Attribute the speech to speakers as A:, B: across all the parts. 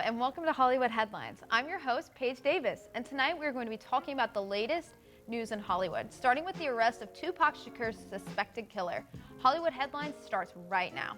A: and welcome to Hollywood Headlines. I'm your host, Paige Davis, and tonight we're going to be talking about the latest news in Hollywood, starting with the arrest of Tupac Shakur's suspected killer. Hollywood Headlines starts right now.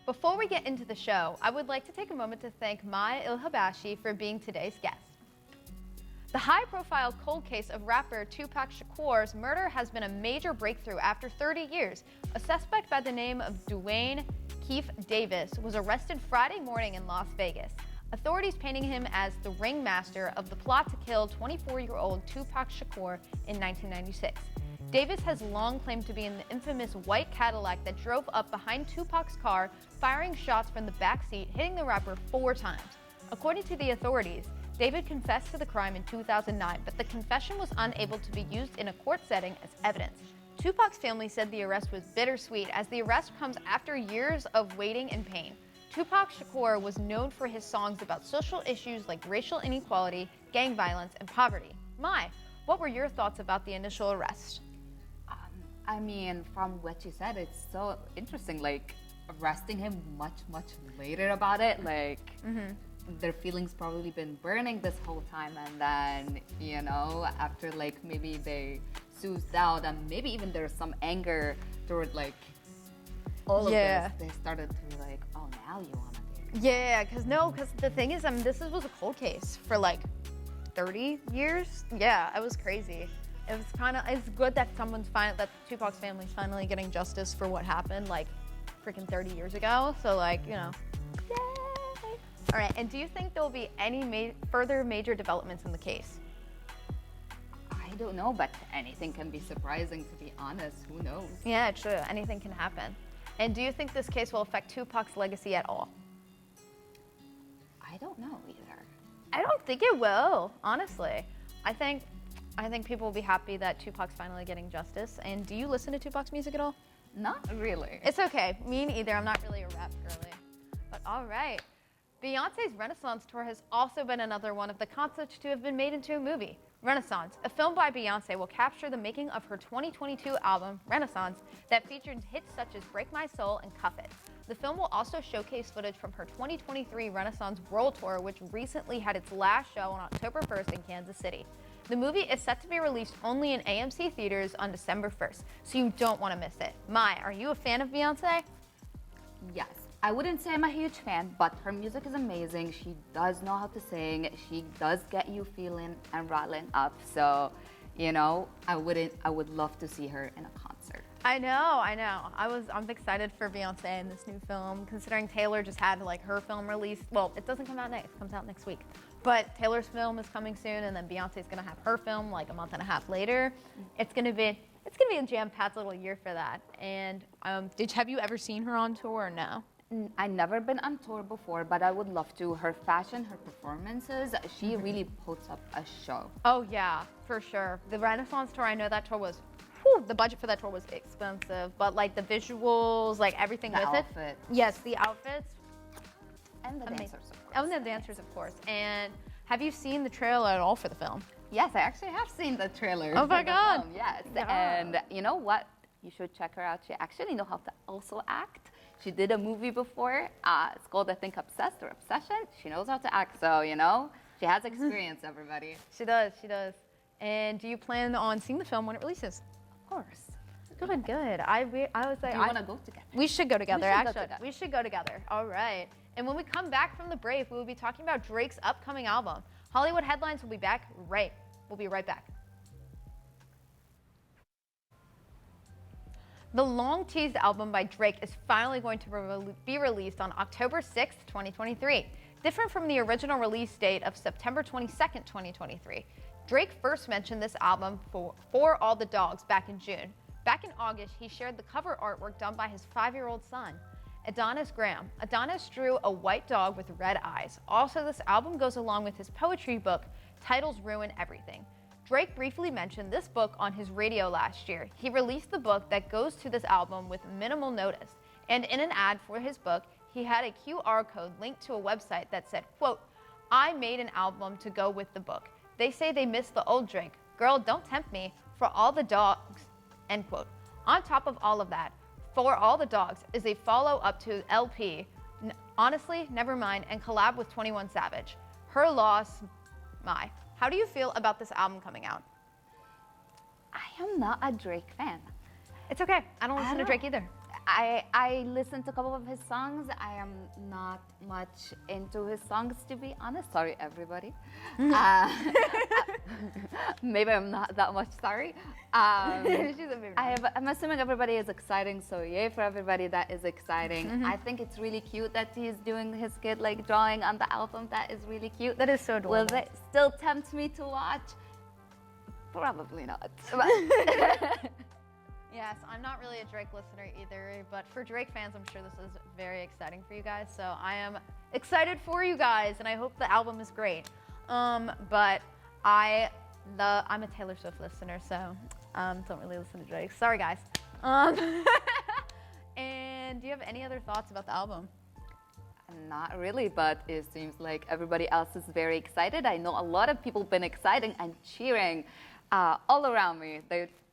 A: Before we get into the show, I would like to take a moment to thank Mai Ilhabashi for being today's guest. The high-profile cold case of rapper Tupac Shakur's murder has been a major breakthrough after 30 years. A suspect by the name of Dwayne Keefe Davis was arrested Friday morning in Las Vegas. Authorities painting him as the ringmaster of the plot to kill 24-year-old Tupac Shakur in 1996. Davis has long claimed to be in the infamous white Cadillac that drove up behind Tupac's car, firing shots from the backseat, hitting the rapper 4 times. According to the authorities, David confessed to the crime in 2009, but the confession was unable to be used in a court setting as evidence. Tupac's family said the arrest was bittersweet, as the arrest comes after years of waiting and pain. Tupac Shakur was known for his songs about social issues like racial inequality, gang violence, and poverty. Mai, what were your thoughts about the initial arrest?
B: I mean, from what you said, it's so interesting, like arresting him much later about it, like their feelings probably been burning this whole time, and then, you know, after like maybe they soothed out and maybe even there's some anger toward like all of this, they started to be like, oh, now you want to take it.
A: Yeah, because the thing is, this was a cold case for like 30 years. Yeah, it was crazy. It's good that that Tupac's family's finally getting justice for what happened like freaking 30 years ago. So like, you know, yay! All right, and do you think there'll be any further major developments in the case?
B: I don't know, but anything can be surprising, to be honest. Who knows?
A: Yeah, true. Anything can happen. And do you think this case will affect Tupac's legacy at all?
B: I don't know either.
A: I don't think it will, honestly. I think people will be happy that Tupac's finally getting justice. And do you listen to Tupac's music at all?
B: Not really.
A: It's okay. Me neither. I'm not really a rap girly. But all right. Beyonce's Renaissance tour has also been another one of the concepts to have been made into a movie. Renaissance, a film by Beyonce, will capture the making of her 2022 album, Renaissance, that featured hits such as Break My Soul and Cuff It. The film will also showcase footage from her 2023 Renaissance World Tour, which recently had its last show on October 1st in Kansas City. The movie is set to be released only in AMC theaters on December 1st, so you don't want to miss it. Mai, are you a fan of Beyonce?
B: Yes. I wouldn't say I'm a huge fan, but her music is amazing. She does know how to sing. She does get you feeling and rattling up. So, you know, I would love to see her in a concert.
A: I know. I'm excited for Beyonce in this new film, considering Taylor just had like her film released. Well, it doesn't come out next, it comes out next week. But Taylor's film is coming soon, and then Beyonce's gonna have her film like a month and a half later. It's gonna be a jam-packed little year for that. And have you ever seen her on tour or no?
B: I've never been on tour before, but I would love to. Her fashion, her performances, she really puts up a show.
A: Oh yeah, for sure. The Renaissance tour, I know that tour was, the budget for that tour was expensive, but like the visuals, like everything with
B: outfits.
A: it. Yes, the outfits.
B: And the dancers, of course.
A: And the dancers, of course. And have you seen the trailer at all for the film?
B: Yes, I actually have seen the trailer.
A: Oh my God.
B: Film, yes.
A: Yeah.
B: And you know what? You should check her out. She actually knows how to also act. She did a movie before. It's called, I think, Obsessed or Obsession. She knows how to act. So, you know, she has experience, everybody.
A: She does. And do you plan on seeing the film when it releases?
B: Of course.
A: Good. I was like,
B: do you want to go together?
A: We should go together, actually. We should go together. All right. And when we come back from the break, we will be talking about Drake's upcoming album. Hollywood Headlines will be back We'll be right back. The long-teased album by Drake is finally going to be released on October 6th, 2023. Different from the original release date of September 22nd, 2023. Drake first mentioned this album for All the Dogs back in June. Back in August, he shared the cover artwork done by his 5-year-old son, Adonis Graham. Adonis drew a white dog with red eyes. Also, this album goes along with his poetry book, Titles Ruin Everything. Drake briefly mentioned this book on his radio last year. He released the book that goes to this album with minimal notice. And in an ad for his book, he had a QR code linked to a website that said, quote, "I made an album to go with the book. They say they miss the old Drake. Girl, don't tempt me. For all the dogs," end quote. On top of all of that, For All the Dogs is a follow-up to LP, Honestly, Nevermind, and collab with 21 Savage. Her Loss, My. How do you feel about this album coming out?
B: I am not a Drake fan.
A: It's okay. I don't listen to Drake either.
B: I listened to a couple of his songs. I am not much into his songs, to be honest. Sorry, everybody. Maybe I'm not that much sorry.
A: She's a baby.
B: I'm assuming everybody is exciting, so yay for everybody that is exciting. I think it's really cute that he's doing his kid like drawing on the album. That is really cute.
A: That is so adorable.
B: Will it still tempt me to watch? Probably not.
A: Yes, I'm not really a Drake listener either, but for Drake fans, I'm sure this is very exciting for you guys. So I am excited for you guys, and I hope the album is great. But I'm a Taylor Swift listener, so don't really listen to Drake. Sorry, guys. And do you have any other thoughts about the album?
B: Not really, but it seems like everybody else is very excited. I know a lot of people have been excited and cheering all around me.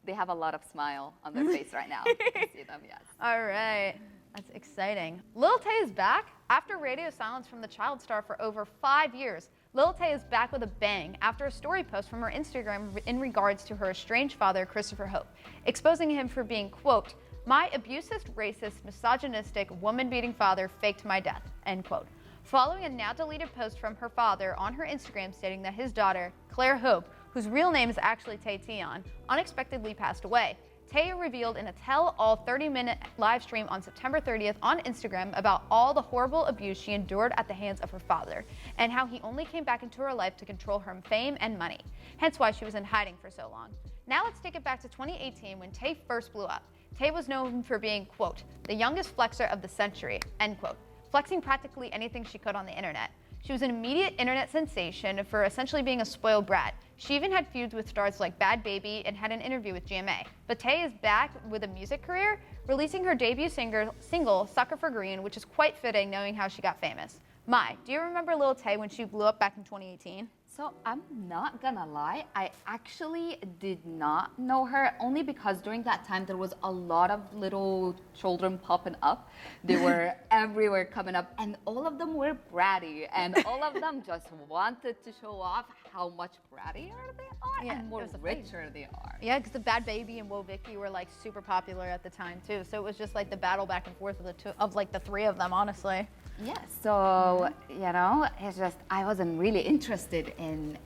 B: They have a lot of smile on their face right now. I see them, yes.
A: All right. That's exciting. Lil Tay is back. After radio silence from the child star for over 5 years, Lil Tay is back with a bang after a story post from her Instagram in regards to her estranged father, Christopher Hope, exposing him for being, quote, "My abusive, racist, misogynistic, woman-beating father faked my death," end quote. Following a now-deleted post from her father on her Instagram stating that his daughter, Claire Hope, whose real name is actually Tay Tion, unexpectedly passed away. Tay revealed in a tell-all 30-minute live stream on September 30th on Instagram about all the horrible abuse she endured at the hands of her father, and how he only came back into her life to control her fame and money, hence why she was in hiding for so long. Now let's take it back to 2018 when Tay first blew up. Tay was known for being, quote, "the youngest flexer of the century," end quote, flexing practically anything she could on the internet. She was an immediate internet sensation for essentially being a spoiled brat. She even had feuds with stars like Bad Baby and had an interview with GMA. But Tay is back with a music career, releasing her debut single, Sucker for Green, which is quite fitting knowing how she got famous. Mai, do you remember Lil Tay when she blew up back in 2018?
B: So I'm not gonna lie, I actually did not know her, only because during that time there was a lot of little children popping up. They were everywhere coming up, and all of them were bratty, and all of them just wanted to show off how much brattier they are and more richer they are.
A: Yeah, because the Bad Baby and Woah Vicky were like super popular at the time too, so it was just like the battle back and forth of the three of them, honestly.
B: Yeah, so, you know, it's just, I wasn't really interested in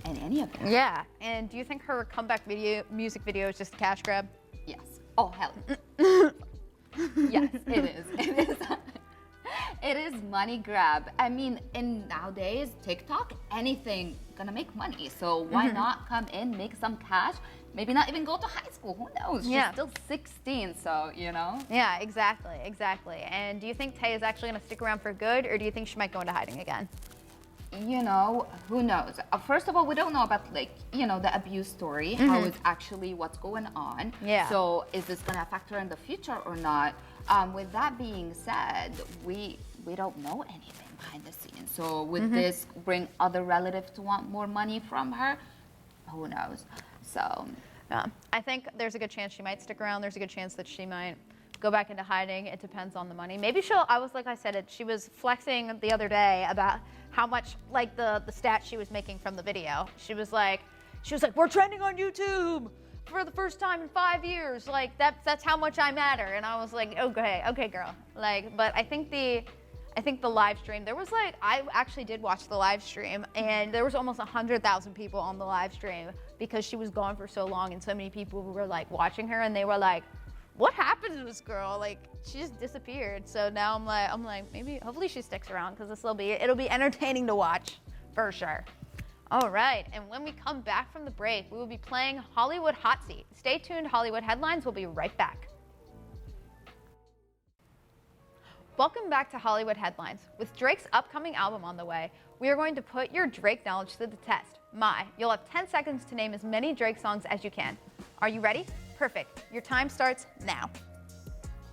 B: any of them.
A: Yeah, and do you think her comeback music video is just a cash grab?
B: Yes. Oh, hell. Yes, it is. It is. It is money grab. I mean, in nowadays, TikTok, anything gonna make money. So why not come in, make some cash? Maybe not even go to high school. Who knows?
A: Yeah.
B: She's still 16, so, you know.
A: Yeah, exactly. And do you think Tay is actually going to stick around for good, or do you think she might go into hiding again?
B: You know, who knows? First of all, we don't know about, like, you know, the abuse story, how it's actually what's going on.
A: Yeah.
B: So is this going to affect her in the future or not? With that being said, we don't know anything behind the scenes. So would this bring other relatives to want more money from her? Who knows? So,
A: yeah, I think there's a good chance she might stick around. There's a good chance that she might go back into hiding. It depends on the money. Maybe she was flexing the other day about how much, like the stat she was making from the video. She was like, we're trending on YouTube for the first time in 5 years. Like that's how much I matter. And I was like, okay, girl. Like, but I think the live stream, I actually did watch the live stream, and there was almost 100,000 people on the live stream because she was gone for so long, and so many people were like watching her, and they were like, what happened to this girl? Like, she just disappeared. So now I'm like, hopefully she sticks around, because it'll be entertaining to watch for sure. All right, and when we come back from the break, we will be playing Hollywood Hot Seat. Stay tuned, Hollywood Headlines will be right back. Welcome back to Hollywood Headlines. With Drake's upcoming album on the way, we are going to put your Drake knowledge to the test. You'll have 10 seconds to name as many Drake songs as you can. Are you ready? Perfect. Your time starts now.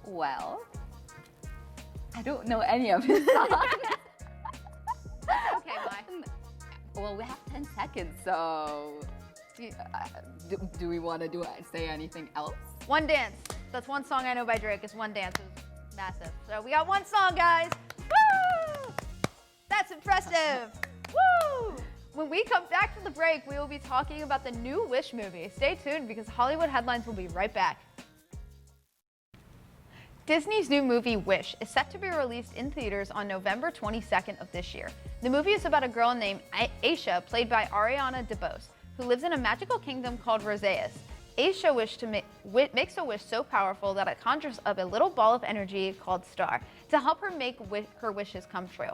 B: Well, I don't know any of his songs.
A: Okay, Mai.
B: Well, we have 10 seconds, so do we want to say anything else?
A: One Dance. That's one song I know by Drake. It's One Dance. It's massive. So we got one song, guys. Woo! That's impressive. Woo! When we come back from the break, we will be talking about the new Wish movie. Stay tuned because Hollywood Headlines will be right back. Disney's new movie, Wish, is set to be released in theaters on November 22nd of this year. The movie is about a girl named Aisha, played by Ariana DeBose, who lives in a magical kingdom called Roseas. Aisha makes a wish so powerful that it conjures up a little ball of energy called Star to help her make her wishes come true.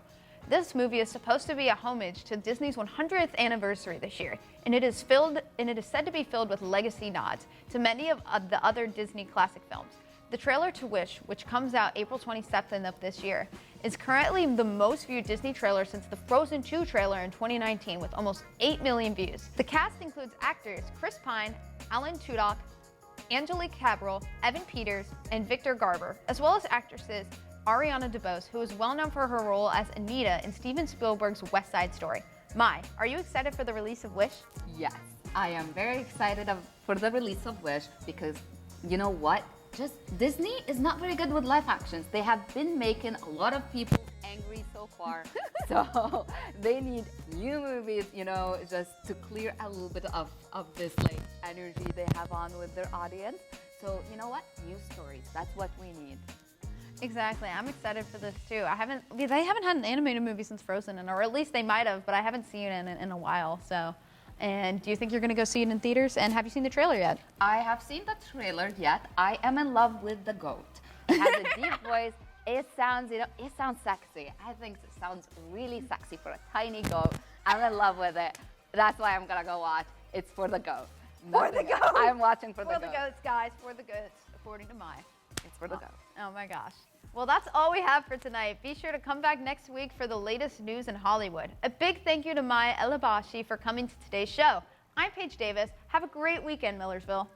A: This movie is supposed to be a homage to Disney's 100th anniversary this year, and it is said to be filled with legacy nods to many of the other Disney classic films. The trailer to Wish, which comes out April 27th of this year, is currently the most viewed Disney trailer since the Frozen 2 trailer in 2019 with almost 8 million views. The cast includes actors Chris Pine, Alan Tudyk, Angelique Cabrel, Evan Peters, and Victor Garber, as well as actresses Ariana DeBose, who is well known for her role as Anita in Steven Spielberg's West Side Story. Mai, are you excited for the release of Wish?
B: Yes, I am very excited for the release of Wish because you know what? Just Disney is not very good with live actions. They have been making a lot of people angry so far. So they need new movies, just to clear a little bit of this energy they have on with their audience. So you know what? New stories. That's what we need.
A: Exactly. I'm excited for this too. They haven't had an animated movie since Frozen, or at least they might have, but I haven't seen it in a while. So. And do you think you're going to go see it in theaters? And have you seen the trailer yet?
B: I have seen the trailer yet. I am in love with the goat. It has a deep voice. It sounds sexy. I think it sounds really sexy for a tiny goat. I'm in love with it. That's why I'm going to go watch. It's for the goat.
A: For the goat.
B: I'm watching for the goat.
A: For the goats, guys. For the goats, according to Mai.
B: It's for the goat.
A: Oh my gosh. Well, that's all we have for tonight. Be sure to come back next week for the latest news in Hollywood. A big thank you to Mai El-Habashi for coming to today's show. I'm Paige Davis. Have a great weekend, Millersville.